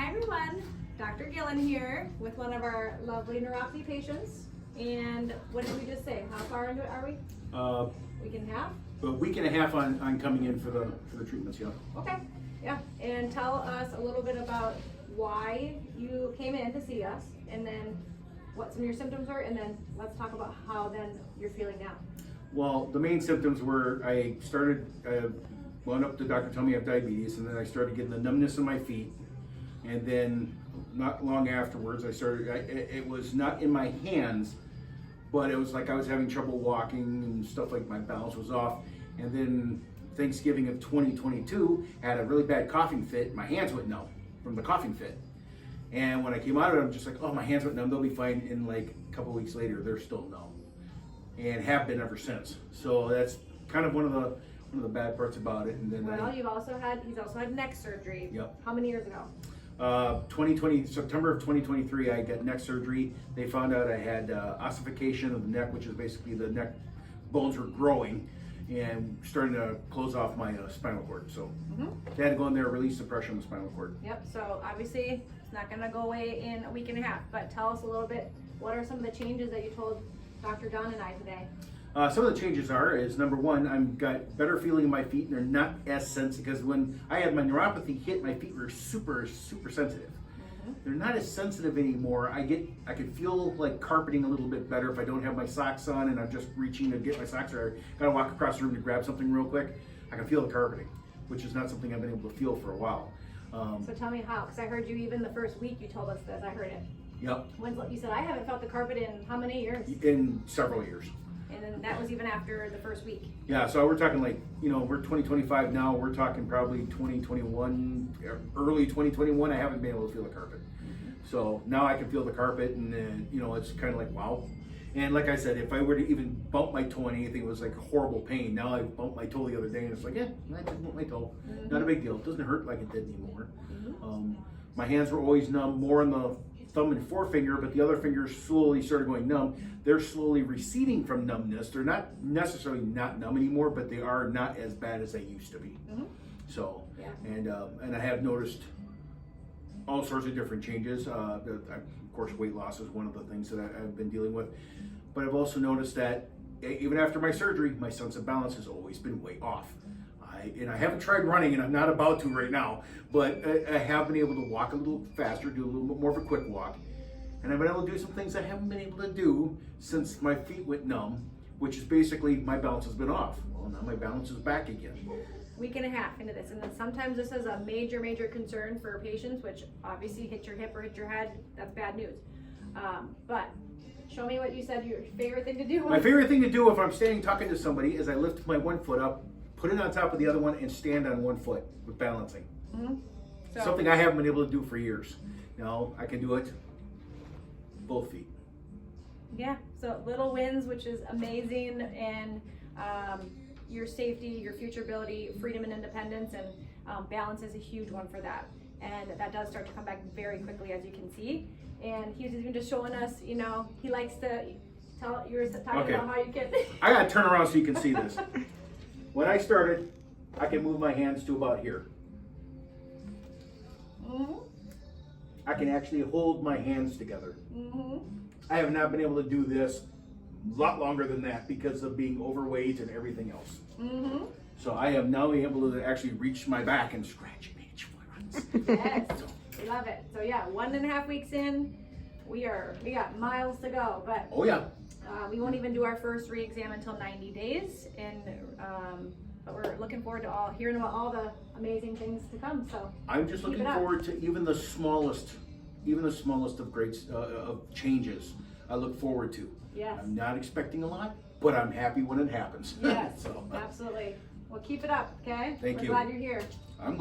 Hi everyone, Dr. Gillen here with one of our lovely neuropathy patients. And what did we just say? How far into it are we? Week and a half. A week and a half on coming in for the treatments, yeah. Okay, yeah. And tell us a little bit about why you came in to see us, and then what some of your symptoms were, and then let's talk about how then you're feeling now. Well, the main symptoms were I wound up, the doctor told me I have diabetes, and then I started getting the numbness in my feet. And then not long afterwards, it was not in my hands, but it was like I was having trouble walking and stuff, like my balance was off. And then Thanksgiving of 2022, I had a really bad coughing fit. My hands went numb from the coughing fit. And when I came out of it, I'm just like, oh, my hands went numb, they'll be fine. And like a couple weeks later, they're still numb and have been ever since. So that's kind of one of the bad parts about it. And then he's also had neck surgery. Yep. How many years ago? September of 2023, I got neck surgery. They found out I had ossification of the neck, which is basically the neck bones were growing and starting to close off my spinal cord. So they had to go in there and release the pressure on the spinal cord. Yep, so obviously it's not gonna go away in a week and a half, but tell us a little bit, what are some of the changes that you told Dr. Dunn and I today? Some of the changes is, number one, I've got better feeling in my feet, and they're not as sensitive, because when I had my neuropathy hit, my feet were super, super sensitive. They're not as sensitive anymore. I can feel like carpeting a little bit better if I don't have my socks on and I'm just reaching to get my socks, or I gotta walk across the room to grab something real quick. I can feel the carpeting, which is not something I've been able to feel for a while. So tell me how, because I heard you even the first week you told us this, I heard it. Yep. You said, I haven't felt the carpet in how many years? In several years. And then that was even after the first week. Yeah, so we're talking like, we're 2025 now, we're talking probably 2021, early 2021, I haven't been able to feel the carpet. So now I can feel the carpet, and then, it's kind of like, wow. And like I said, if I were to even bump my toe on anything, it was like horrible pain. Now I bumped my toe the other day, and it's like, yeah, I just bumped my toe. Not a big deal. It doesn't hurt like it did anymore. My hands were always numb, more on the thumb and forefinger, but the other fingers slowly started going numb. They're slowly receding from numbness. They're not necessarily not numb anymore, but they are not as bad as they used to be. So, yeah. And I have noticed all sorts of different changes. Of course, weight loss is one of the things that I've been dealing with, but I've also noticed that even after my surgery, my sense of balance has always been way off. I haven't tried running, and I'm not about to right now, but I have been able to walk a little faster, do a little bit more of a quick walk, and I've been able to do some things I haven't been able to do since my feet went numb, which is basically my balance has been off. Well, now my balance is back again. Week and a half into this, and then sometimes this is a major concern for patients, which obviously hit your hip or hit your head, that's bad news. But show me what you said your favorite thing to do was. My favorite thing to do if I'm standing talking to somebody is I lift my one foot up, put it on top of the other one, and stand on one foot with balancing. So, something I haven't been able to do for years. Now I can do it both feet. Yeah, so little wins, which is amazing, and your safety, your future ability, freedom and independence, and balance is a huge one for that. And that does start to come back very quickly, as you can see. And he was even just showing us, he likes to tell, you were talking about how you can. I gotta turn around so you can see this. When I started, I can move my hands to about here. I can actually hold my hands together. I have not been able to do this a lot longer than that because of being overweight and everything else. So I am now able to actually reach my back and scratch my joints. Yes, we love it. So yeah, 1.5 weeks in, we got miles to go, but oh yeah. We won't even do our first re-exam until 90 days, and but we're looking forward to hearing about all the amazing things to come. So I'm just looking forward to even the smallest of great of changes. I look forward to. Yes. I'm not expecting a lot, but I'm happy when it happens. Yes, So, absolutely. Well, keep it up, okay? Thank you. We're glad you're here. I'm glad.